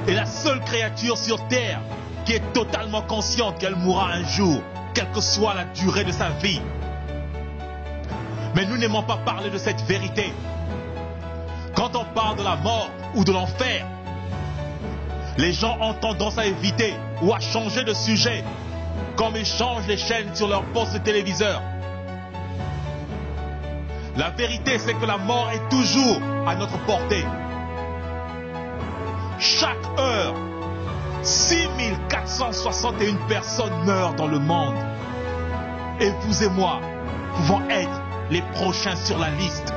est la seule créature sur terre qui est totalement consciente qu'elle mourra un jour, quelle que soit la durée de sa vie. Mais nous n'aimons pas parler de cette vérité. Quand on parle de la mort ou de l'enfer, les gens ont tendance à éviter ou à changer de sujet, comme ils changent les chaînes sur leur poste de téléviseur. La vérité, c'est que la mort est toujours à notre portée. Chaque heure, 6461 personnes meurent dans le monde. Et vous et moi pouvons être les prochains sur la liste.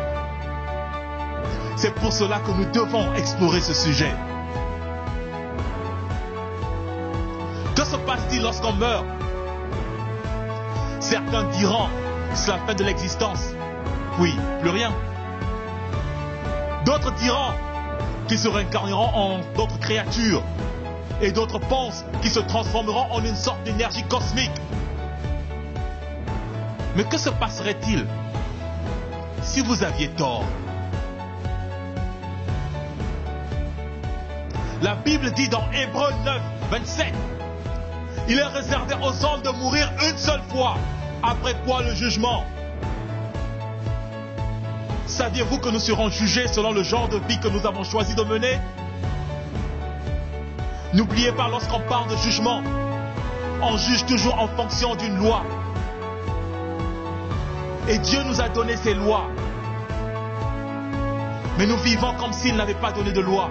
C'est pour cela que nous devons explorer ce sujet. Que se passe-t-il lorsqu'on meurt? Certains diront que c'est la fin de l'existence. Oui, plus rien. D'autres diront qu'ils se réincarneront en d'autres créatures. Et d'autres pensent qu'ils se transformeront en une sorte d'énergie cosmique. Mais que se passerait-il si vous aviez tort? La Bible dit dans Hébreux 9, 27, il est réservé aux hommes de mourir une seule fois, après quoi le jugement. Saviez-vous que nous serons jugés selon le genre de vie que nous avons choisi de mener? N'oubliez pas, lorsqu'on parle de jugement, on juge toujours en fonction d'une loi. Et Dieu nous a donné ces lois. Mais nous vivons comme s'il n'avait pas donné de loi.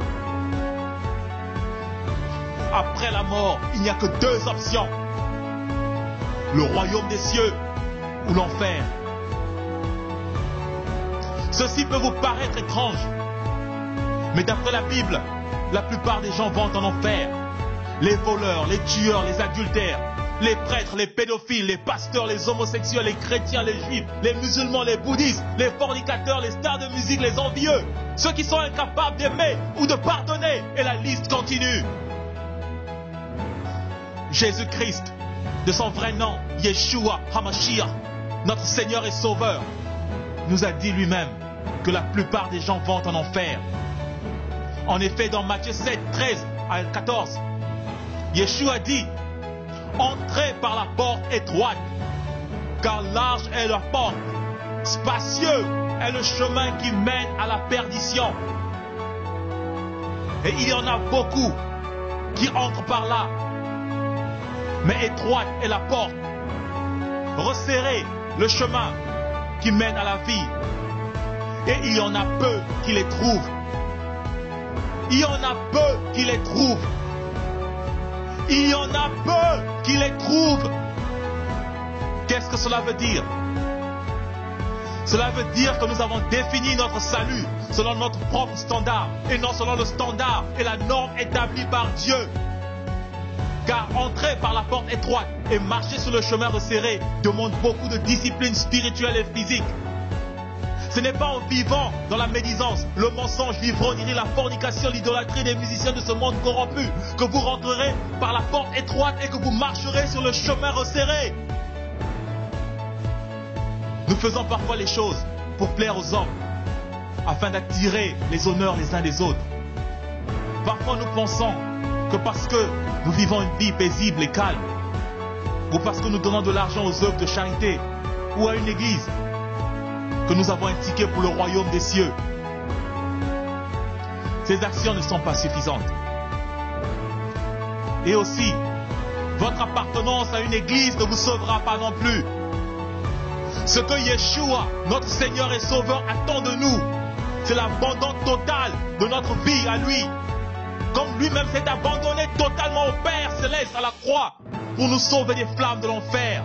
Après la mort, il n'y a que deux options. Le royaume des cieux ou l'enfer. Ceci peut vous paraître étrange. Mais d'après la Bible, la plupart des gens vont en enfer. Les voleurs, les tueurs, les adultères, les prêtres, les pédophiles, les pasteurs, les homosexuels, les chrétiens, les juifs, les musulmans, les bouddhistes, les fornicateurs, les stars de musique, les envieux, ceux qui sont incapables d'aimer ou de pardonner, et la liste continue. Jésus-Christ, de son vrai nom, Yeshua HaMashiach, notre Seigneur et Sauveur, nous a dit lui-même que la plupart des gens vont en enfer. En effet, dans Matthieu 7, 13 à 14, Yeshua dit: entrez par la porte étroite, car large est leur porte, spacieux est le chemin qui mène à la perdition. Et il y en a beaucoup qui entrent par là. Mais étroite est la porte, resserré le chemin qui mène à la vie. Et il y en a peu qui les trouvent. Il y en a peu qui les trouvent. Il y en a peu qui les trouvent. Qu'est-ce que cela veut dire? Cela veut dire que nous avons défini notre salut selon notre propre standard et non selon le standard et la norme établie par Dieu. Car entrer par la porte étroite et marcher sur le chemin resserré demande beaucoup de discipline spirituelle et physique. Ce n'est pas en vivant dans la médisance, le mensonge, l'ivrognerie, la fornication, l'idolâtrie des musiciens de ce monde corrompu que vous rentrerez par la porte étroite et que vous marcherez sur le chemin resserré. Nous faisons parfois les choses pour plaire aux hommes, afin d'attirer les honneurs les uns des autres. Parfois nous pensons que parce que nous vivons une vie paisible et calme, ou parce que nous donnons de l'argent aux œuvres de charité ou à une église, que nous avons un ticket pour le royaume des cieux. Ces actions ne sont pas suffisantes. Et aussi, votre appartenance à une église ne vous sauvera pas non plus. Ce que Yeshua, notre Seigneur et Sauveur, attend de nous, c'est l'abandon total de notre vie à lui. Comme lui-même s'est abandonné totalement au Père Céleste à la croix pour nous sauver des flammes de l'enfer.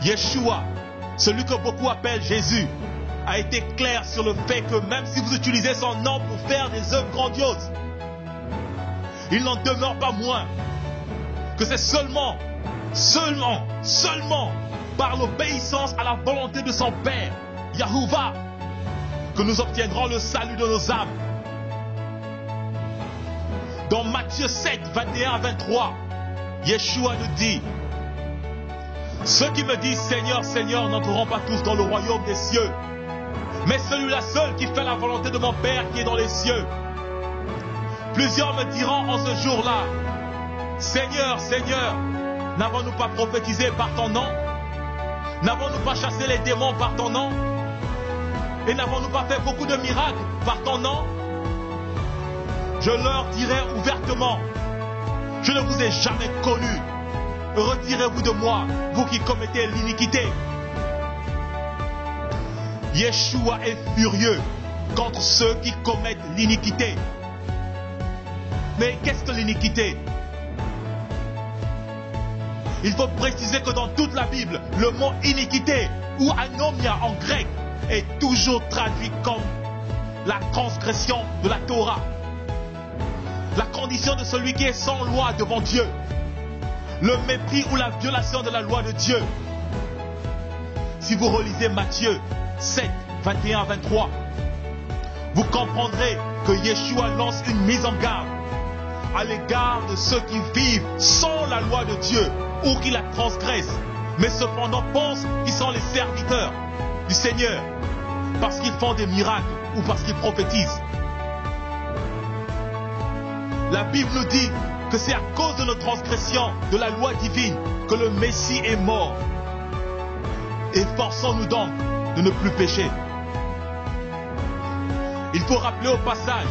Yeshua, celui que beaucoup appellent Jésus, a été clair sur le fait que même si vous utilisez son nom pour faire des œuvres grandioses, il n'en demeure pas moins que c'est seulement par l'obéissance à la volonté de son Père, Yahuwah, que nous obtiendrons le salut de nos âmes. Dans Matthieu 7, 21 à 23, Yeshua nous dit: ceux qui me disent Seigneur, Seigneur n'entreront pas tous dans le royaume des cieux, mais celui-là seul qui fait la volonté de mon Père qui est dans les cieux. Plusieurs me diront en ce jour-là, Seigneur, Seigneur, n'avons-nous pas prophétisé par ton nom? N'avons-nous pas chassé les démons par ton nom? Et n'avons-nous pas fait beaucoup de miracles par ton nom? Je leur dirai ouvertement, je ne vous ai jamais connu. Retirez-vous de moi, vous qui commettez l'iniquité. Yeshua est furieux contre ceux qui commettent l'iniquité. Mais qu'est-ce que l'iniquité? Il faut préciser que dans toute la Bible, le mot iniquité ou anomia en grec est toujours traduit comme la transgression de la Torah. La condition de celui qui est sans loi devant Dieu. Le mépris ou la violation de la loi de Dieu. Si vous relisez Matthieu 7, 21 à 23, vous comprendrez que Yeshua lance une mise en garde à l'égard de ceux qui vivent sans la loi de Dieu ou qui la transgressent, mais cependant pensent qu'ils sont les serviteurs du Seigneur parce qu'ils font des miracles ou parce qu'ils prophétisent. La Bible nous dit que c'est à cause de nos transgressions de la loi divine que le Messie est mort. Efforçons-nous donc de ne plus pécher. Il faut rappeler au passage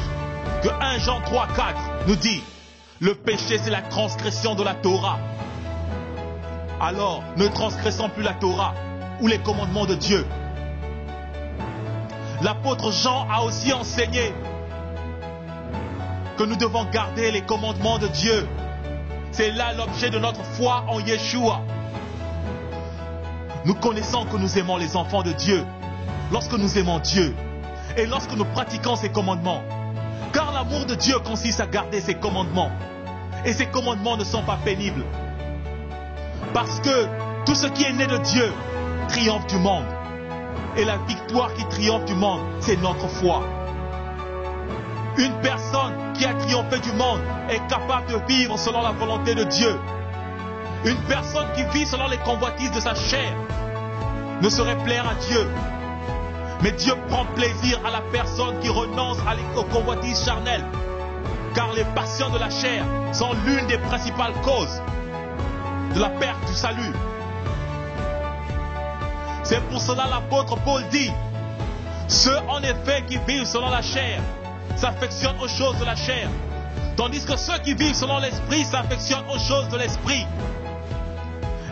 que 1 Jean 3, 4 nous dit « Le péché, c'est la transgression de la Torah ». Alors, ne transgressons plus la Torah ou les commandements de Dieu. L'apôtre Jean a aussi enseigné que nous devons garder les commandements de Dieu. C'est là l'objet de notre foi en Yeshua. Nous connaissons que nous aimons les enfants de Dieu lorsque nous aimons Dieu et lorsque nous pratiquons ses commandements. Car l'amour de Dieu consiste à garder ses commandements. Et ses commandements ne sont pas pénibles. Parce que tout ce qui est né de Dieu triomphe du monde. Et la victoire qui triomphe du monde, c'est notre foi. Une personne qui a triomphé du monde est capable de vivre selon la volonté de Dieu. Une personne qui vit selon les convoitises de sa chair ne saurait plaire à Dieu. Mais Dieu prend plaisir à la personne qui renonce aux convoitises charnelles. Car les passions de la chair sont l'une des principales causes de la perte du salut. C'est pour cela l'apôtre Paul dit, ceux en effet qui vivent selon la chair s'affectionnent aux choses de la chair, tandis que ceux qui vivent selon l'esprit s'affectionnent aux choses de l'esprit.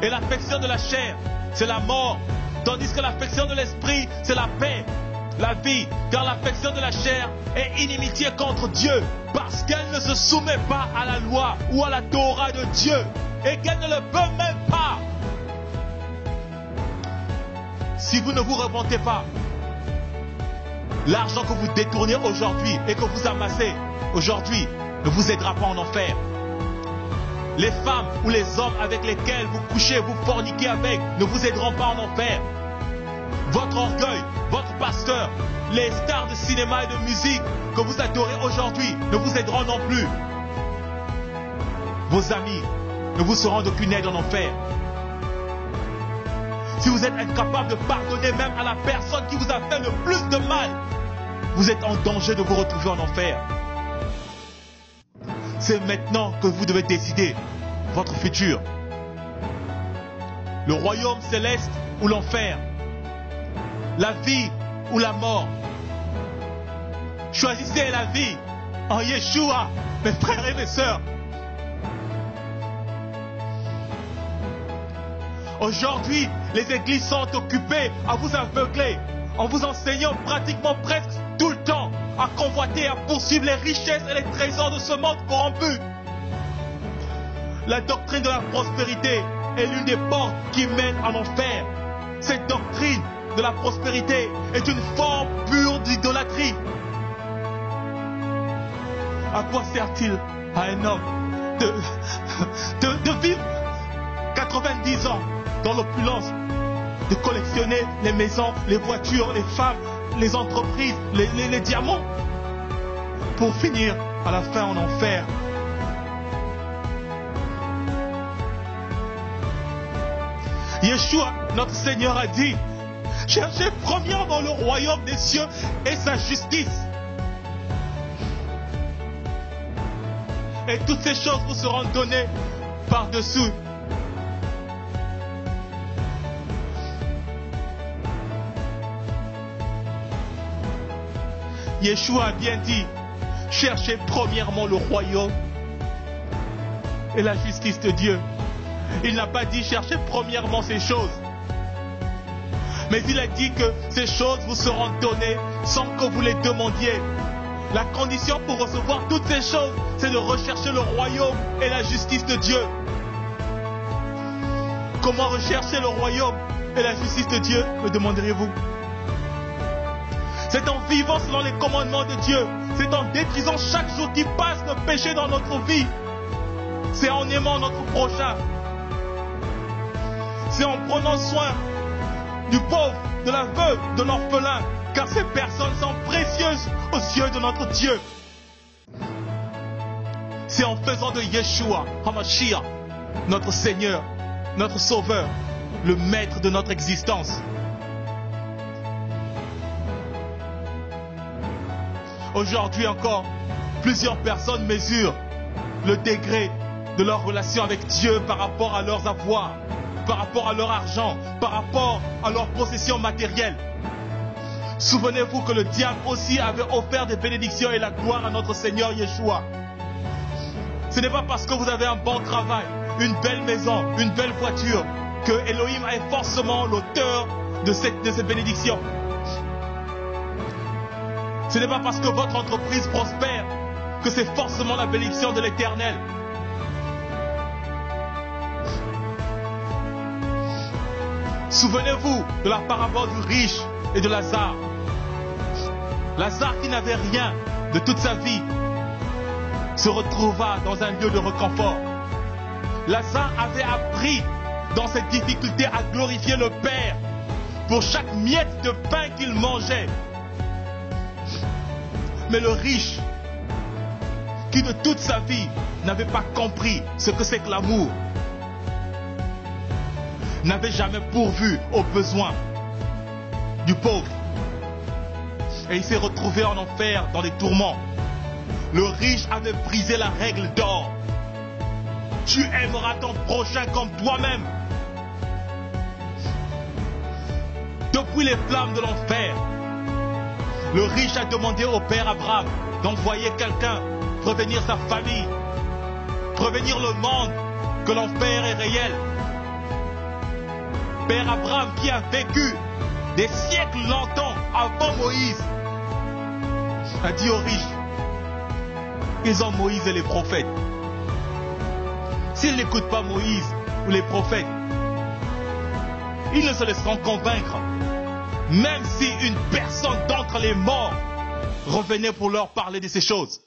Et l'affection de la chair, c'est la mort, tandis que l'affection de l'esprit, c'est la paix, la vie, car l'affection de la chair est inimitié contre Dieu, parce qu'elle ne se soumet pas à la loi ou à la Torah de Dieu, et qu'elle ne le veut même pas. Si vous ne vous repentez pas, l'argent que vous détournez aujourd'hui et que vous amassez aujourd'hui ne vous aidera pas en enfer. Les femmes ou les hommes avec lesquels vous couchez, vous forniquez avec, ne vous aideront pas en enfer. Votre orgueil, votre pasteur, les stars de cinéma et de musique que vous adorez aujourd'hui ne vous aideront non plus. Vos amis ne vous seront d'aucune aide en enfer. Si vous êtes incapable de pardonner même à la personne qui vous a fait le plus de mal, vous êtes en danger de vous retrouver en enfer. C'est maintenant que vous devez décider votre futur. Le royaume céleste ou l'enfer. La vie ou la mort. Choisissez la vie en Yeshua, mes frères et mes sœurs. Aujourd'hui, les églises sont occupées à vous aveugler en vous enseignant pratiquement presque tout le temps à convoiter, à poursuivre les richesses et les trésors de ce monde corrompu. La doctrine de la prospérité est l'une des portes qui mènent en enfer. Cette doctrine de la prospérité est une forme pure d'idolâtrie. À quoi sert-il à un homme de vivre 90 ans dans l'opulence, de collectionner les maisons, les voitures, les femmes, les entreprises, les diamants, pour finir à la fin en enfer? Yeshua, notre Seigneur, a dit, cherchez premièrement le royaume des cieux et sa justice. Et toutes ces choses vous seront données par-dessus. Yeshua a bien dit, cherchez premièrement le royaume et la justice de Dieu. Il n'a pas dit cherchez premièrement ces choses. Mais il a dit que ces choses vous seront données sans que vous les demandiez. La condition pour recevoir toutes ces choses, c'est de rechercher le royaume et la justice de Dieu. Comment rechercher le royaume et la justice de Dieu, me demanderez-vous? C'est en vivant selon les commandements de Dieu. C'est en détruisant chaque jour qui passe le péché dans notre vie. C'est en aimant notre prochain. C'est en prenant soin du pauvre, de la veuve, de l'orphelin, car ces personnes sont précieuses aux yeux de notre Dieu. C'est en faisant de Yeshua, HaMashiach, notre Seigneur, notre Sauveur, le maître de notre existence. Aujourd'hui encore, plusieurs personnes mesurent le degré de leur relation avec Dieu par rapport à leurs avoirs, par rapport à leur argent, par rapport à leurs possessions matérielles. Souvenez-vous que le diable aussi avait offert des bénédictions et la gloire à notre Seigneur Yeshua. Ce n'est pas parce que vous avez un bon travail, une belle maison, une belle voiture, que Elohim est forcément l'auteur de ces bénédictions. Ce n'est pas parce que votre entreprise prospère que c'est forcément la bénédiction de l'Éternel. Souvenez-vous de la parabole du riche et de Lazare. Lazare qui n'avait rien de toute sa vie se retrouva dans un lieu de réconfort. Lazare avait appris dans cette difficulté à glorifier le Père pour chaque miette de pain qu'il mangeait. Mais le riche, qui de toute sa vie n'avait pas compris ce que c'est que l'amour, n'avait jamais pourvu aux besoins du pauvre. Et il s'est retrouvé en enfer, dans les tourments. Le riche avait brisé la règle d'or. Tu aimeras ton prochain comme toi-même. Depuis les flammes de l'enfer, le riche a demandé au père Abraham d'envoyer quelqu'un prévenir sa famille, prévenir le monde que l'enfer est réel. Père Abraham qui a vécu des siècles longtemps avant Moïse a dit aux riches, ils ont Moïse et les prophètes. S'ils n'écoutent pas Moïse ou les prophètes, ils ne se laisseront convaincre. Même si une personne d'entre les morts revenait pour leur parler de ces choses.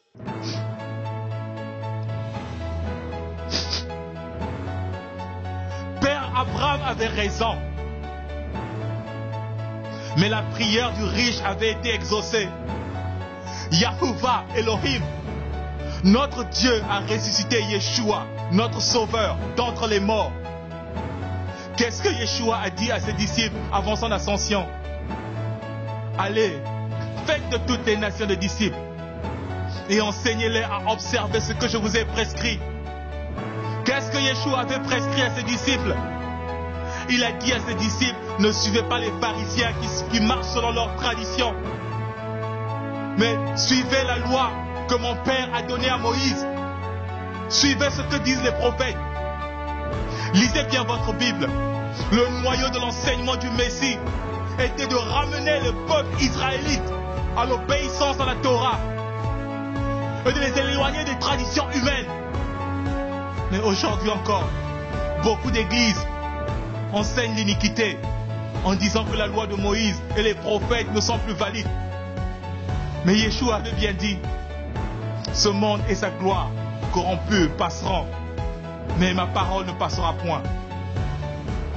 Père Abraham avait raison. Mais la prière du riche avait été exaucée. Yahuwah Elohim, notre Dieu a ressuscité Yeshua, notre Sauveur, d'entre les morts. Qu'est-ce que Yeshua a dit à ses disciples avant son ascension? Allez, faites de toutes les nations des disciples et enseignez-les à observer ce que je vous ai prescrit. Qu'est-ce que Yeshua avait prescrit à ses disciples? Il a dit à ses disciples, ne suivez pas les pharisiens qui marchent selon leur tradition, mais suivez la loi que mon Père a donnée à Moïse. Suivez ce que disent les prophètes. Lisez bien votre Bible. Le noyau de l'enseignement du Messie était de ramener le peuple israélite à l'obéissance à la Torah et de les éloigner des traditions humaines. Mais aujourd'hui encore, beaucoup d'églises enseignent l'iniquité en disant que la loi de Moïse et les prophètes ne sont plus valides. Mais Yeshua avait bien dit, ce monde et sa gloire corrompus passeront, mais ma parole ne passera point.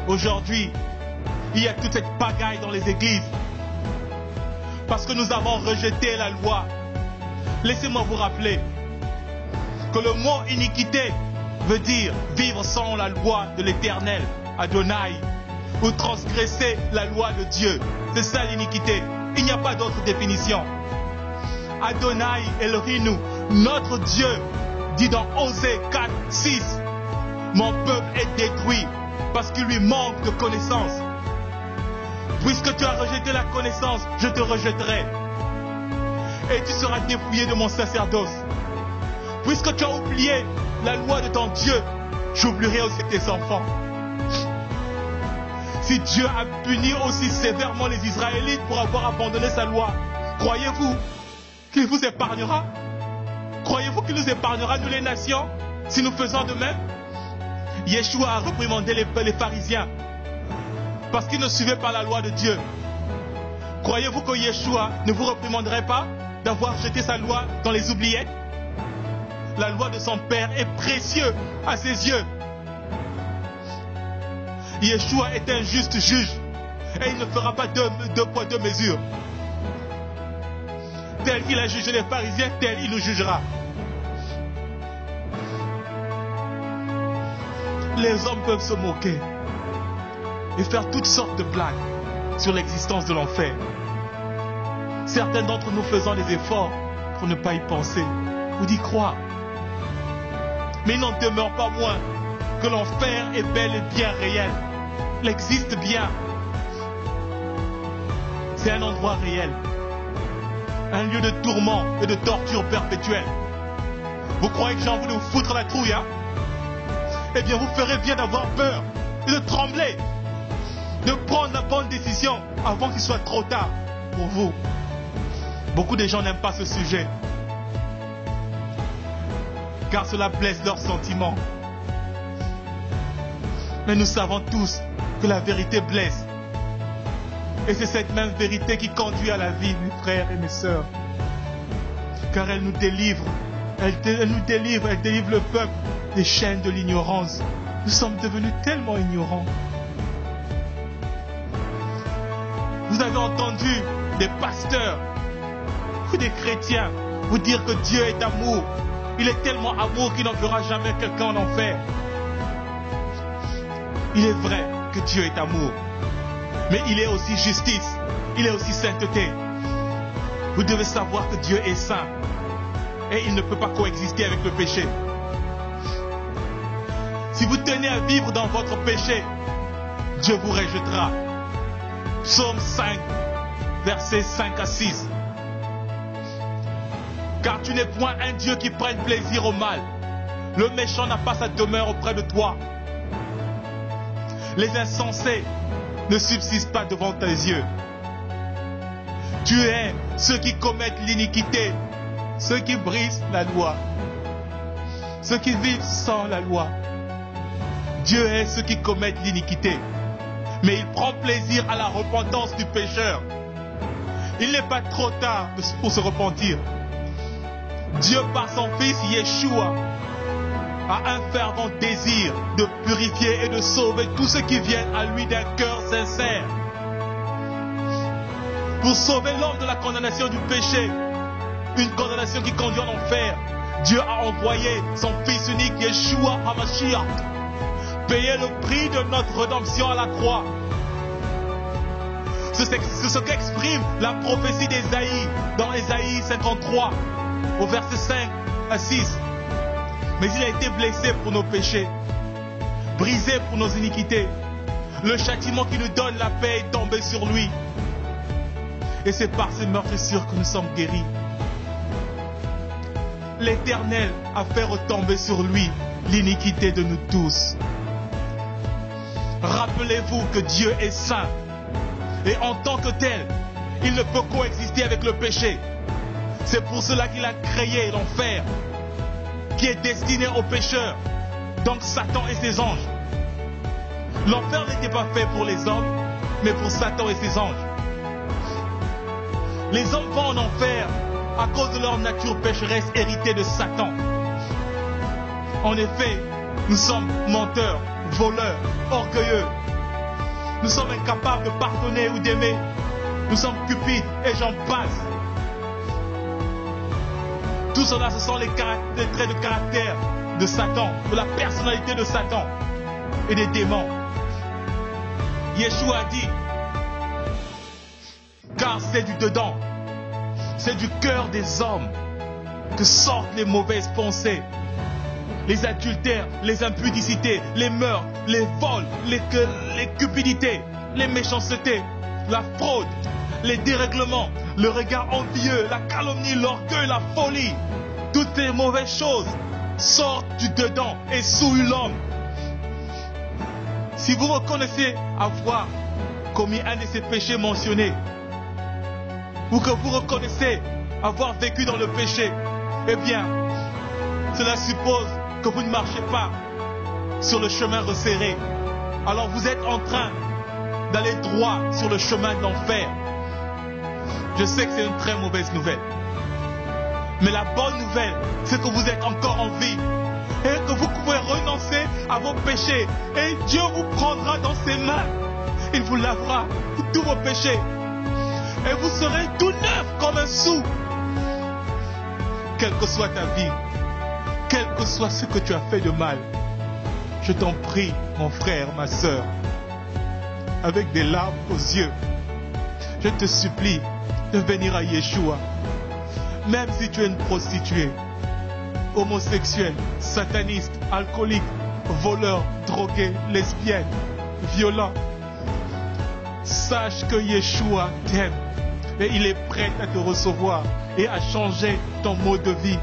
Aujourd'hui, il y a toute cette pagaille dans les églises parce que nous avons rejeté la loi. Laissez-moi vous rappeler que le mot iniquité veut dire vivre sans la loi de l'Éternel, Adonai, ou transgresser la loi de Dieu. C'est ça l'iniquité. Il n'y a pas d'autre définition. Adonai Elohim, notre Dieu, dit dans Osée 4, 6, mon peuple est détruit parce qu'il lui manque de connaissance. Puisque tu as rejeté la connaissance, je te rejetterai. Et tu seras dépouillé de mon sacerdoce. Puisque tu as oublié la loi de ton Dieu, j'oublierai aussi tes enfants. Si Dieu a puni aussi sévèrement les Israélites pour avoir abandonné sa loi, croyez-vous qu'il vous épargnera? Croyez-vous qu'il nous épargnera, nous les nations, si nous faisons de même? Yeshua a réprimandé les pharisiens parce qu'ils ne suivaient pas la loi de Dieu. Croyez-vous que Yeshua ne vous réprimanderait pas d'avoir jeté sa loi dans les oubliettes? La loi de son Père est précieuse à ses yeux. Yeshua est un juste juge et il ne fera pas deux poids, deux mesures. Tel qu'il a jugé les pharisiens, tel il nous jugera. Les hommes peuvent se moquer et faire toutes sortes de blagues sur l'existence de l'enfer. Certains d'entre nous faisant des efforts pour ne pas y penser ou d'y croire. Mais il n'en demeure pas moins que l'enfer est bel et bien réel. Il existe bien. C'est un endroit réel. Un lieu de tourment et de torture perpétuelle. Vous croyez que j'ai envie de vous foutre la trouille, hein? Eh bien, vous ferez bien d'avoir peur et de trembler, de prendre la bonne décision avant qu'il soit trop tard pour vous. Beaucoup de gens n'aiment pas ce sujet, car cela blesse leurs sentiments. Mais nous savons tous que la vérité blesse. Et c'est cette même vérité qui conduit à la vie, mes frères et mes sœurs. Car elle nous délivre. Elle délivre le peuple des chaînes de l'ignorance. Nous sommes devenus tellement ignorants. Vous avez entendu des pasteurs ou des chrétiens vous dire que Dieu est amour. Il est tellement amour qu'il n'enverra jamais quelqu'un en enfer. Il est vrai que Dieu est amour. Mais il est aussi justice. Il est aussi sainteté. Vous devez savoir que Dieu est saint. Et il ne peut pas coexister avec le péché. Si vous tenez à vivre dans votre péché, Dieu vous rejettera. Psaume 5, versets 5 à 6. Car tu n'es point un Dieu qui prenne plaisir au mal. Le méchant n'a pas sa demeure auprès de toi. Les insensés ne subsistent pas devant tes yeux. Tu es ceux qui commettent l'iniquité, ceux qui brisent la loi, ceux qui vivent sans la loi. Dieu est ceux qui commettent l'iniquité, mais il prend plaisir à la repentance du pécheur. Il n'est pas trop tard pour se repentir. Dieu, par son Fils Yeshua, a un fervent désir de purifier et de sauver tous ceux qui viennent à lui d'un cœur sincère. Pour sauver l'homme de la condamnation du péché, une condamnation qui conduit en enfer, Dieu a envoyé son Fils unique Yeshua HaMashiach payer le prix de notre rédemption à la croix. C'est ce qu'exprime la prophétie d'Ésaïe dans Ésaïe 53 au verset 5 à 6. Mais il a été blessé pour nos péchés, brisé pour nos iniquités. Le châtiment qui nous donne la paix est tombé sur lui. Et c'est par ses meurtrissures que nous sommes guéris. L'Éternel a fait retomber sur lui l'iniquité de nous tous. Rappelez-vous que Dieu est saint. Et en tant que tel, il ne peut coexister avec le péché. C'est pour cela qu'il a créé l'enfer, qui est destiné aux pécheurs, donc Satan et ses anges. L'enfer n'était pas fait pour les hommes, mais pour Satan et ses anges. Les hommes vont en enfer à cause de leur nature pécheresse héritée de Satan. En effet, nous sommes menteurs, voleurs, orgueilleux. Nous sommes incapables de pardonner ou d'aimer. Nous sommes cupides et j'en passe. Tout cela, ce sont les traits de caractère de Satan, de la personnalité de Satan et des démons. Yeshua a dit, car c'est du dedans, c'est du cœur des hommes que sortent les mauvaises pensées, les adultères, les impudicités, les meurtres, les vols, les cupidités, les méchancetés, la fraude, les dérèglements, le regard envieux, la calomnie, l'orgueil, la folie. Toutes ces mauvaises choses sortent du dedans et souillent l'homme. Si vous reconnaissez avoir commis un de ces péchés mentionnés, ou que vous reconnaissez avoir vécu dans le péché, eh bien, cela suppose que vous ne marchez pas sur le chemin resserré. Alors vous êtes en train d'aller droit sur le chemin de l'enfer. Je sais que c'est une très mauvaise nouvelle. Mais la bonne nouvelle, c'est que vous êtes encore en vie. Et que vous pouvez renoncer à vos péchés. Et Dieu vous prendra dans ses mains. Il vous lavera de tous vos péchés. Et vous serez tout neuf comme un sou. Quelle que soit ta vie, quel que soit ce que tu as fait de mal, je t'en prie, mon frère, ma sœur, avec des larmes aux yeux, je te supplie de venir à Yeshua. Même si tu es une prostituée, homosexuelle, sataniste, alcoolique, voleur, drogué, lesbienne, violent, sache que Yeshua t'aime et il est prêt à te recevoir et à changer ton mode de vie,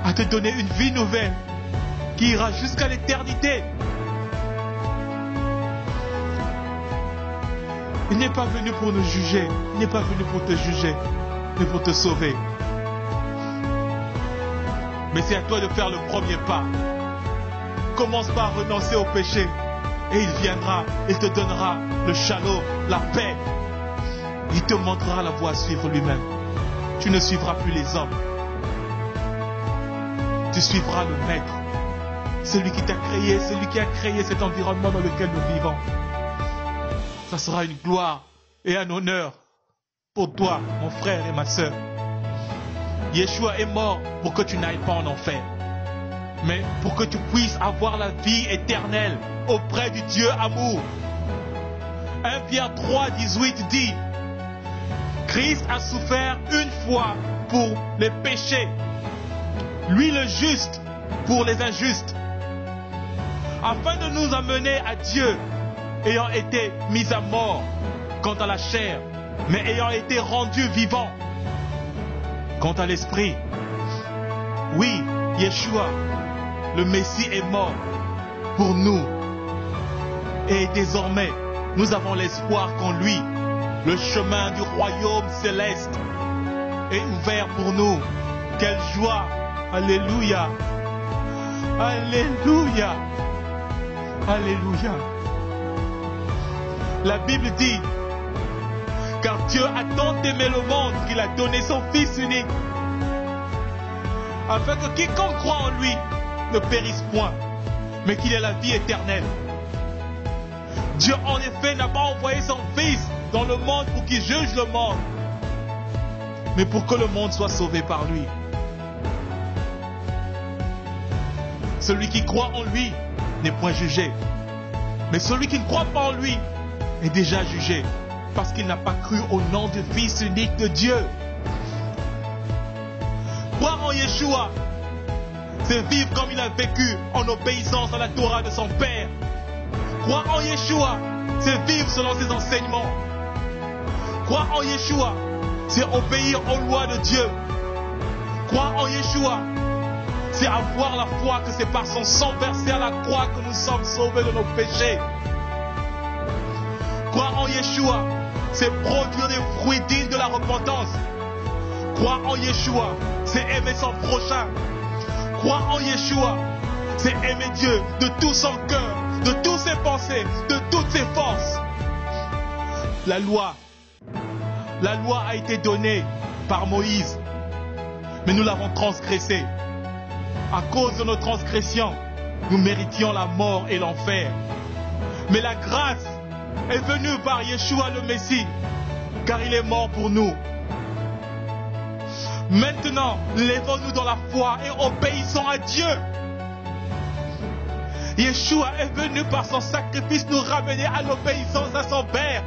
à te donner une vie nouvelle qui ira jusqu'à l'éternité. Il n'est pas venu pour nous juger, il n'est pas venu pour te juger, mais pour te sauver. Mais c'est à toi de faire le premier pas. Commence par renoncer au péché et il viendra, il te donnera le shalom, la paix. Il te montrera la voie à suivre lui-même. Tu ne suivras plus les hommes. Tu suivras le Maître, celui qui t'a créé, celui qui a créé cet environnement dans lequel nous vivons. Ça sera une gloire et un honneur pour toi, mon frère et ma sœur. Yeshua est mort pour que tu n'ailles pas en enfer, mais pour que tu puisses avoir la vie éternelle auprès du Dieu amour. 1 Pierre 3, 18 dit: Christ a souffert une fois pour les péchés, lui le juste pour les injustes, afin de nous amener à Dieu, ayant été mis à mort quant à la chair, mais ayant été rendu vivant quant à l'esprit. Oui, Yeshua, le Messie, est mort pour nous. Et désormais, nous avons l'espoir qu'en lui, le chemin du royaume céleste est ouvert pour nous. Quelle joie! Alléluia! Alléluia! Alléluia! La Bible dit: car Dieu a tant aimé le monde qu'il a donné son Fils unique, afin que quiconque croit en lui ne périsse point, mais qu'il ait la vie éternelle. Dieu en effet n'a pas envoyé son Fils dans le monde pour qu'il juge le monde, mais pour que le monde soit sauvé par lui. Celui qui croit en lui n'est point jugé, mais celui qui ne croit pas en lui est déjà jugé, parce qu'il n'a pas cru au nom du Fils unique de Dieu. Croire en Yeshua, c'est vivre comme il a vécu en obéissance à la Torah de son Père. Croire en Yeshua, c'est vivre selon ses enseignements. Croire en Yeshua, c'est obéir aux lois de Dieu. Croire en Yeshua, c'est avoir la foi que c'est par son sang versé à la croix que nous sommes sauvés de nos péchés. Croire en Yeshua, c'est produire des fruits dignes de la repentance. Croire en Yeshua, c'est aimer son prochain. Croire en Yeshua, c'est aimer Dieu de tout son cœur, de toutes ses pensées, de toutes ses forces. La loi a été donnée par Moïse, mais nous l'avons transgressée. À cause de nos transgressions, nous méritions la mort et l'enfer. Mais la grâce est venue par Yeshua le Messie, car il est mort pour nous. Maintenant, lèvons-nous dans la foi et obéissons à Dieu. Yeshua est venu par son sacrifice nous ramener à l'obéissance à son Père.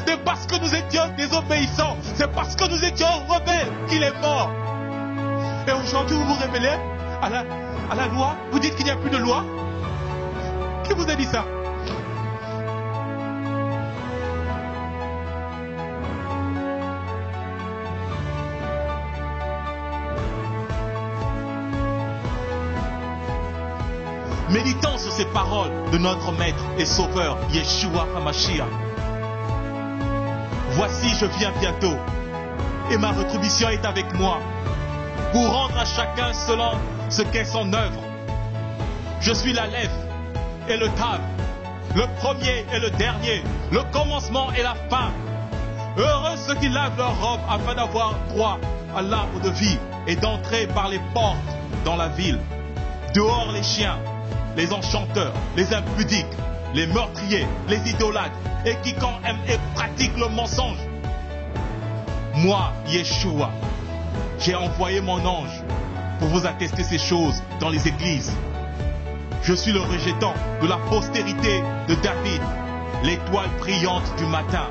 C'est parce que nous étions désobéissants, c'est parce que nous étions rebelles qu'il est mort. Et aujourd'hui vous vous révélez à la loi? Vous dites qu'il n'y a plus de loi? Qui vous a dit ça? Méditons sur ces paroles de notre Maître et Sauveur, Yeshua HaMashiach. Voici, je viens bientôt, et ma rétribution est avec moi, pour rendre à chacun selon ce qu'est son œuvre. Je suis l'Aleph et le Tav, le premier et le dernier, le commencement et la fin. Heureux ceux qui lavent leur robe afin d'avoir droit à l'arbre de vie et d'entrer par les portes dans la ville. Dehors les chiens, les enchanteurs, les impudiques, les meurtriers, les idolâtres et quiconque aime et pratique le mensonge. Moi, Yeshua, j'ai envoyé mon ange pour vous attester ces choses dans les églises. Je suis le rejetant de la postérité de David, l'étoile brillante du matin.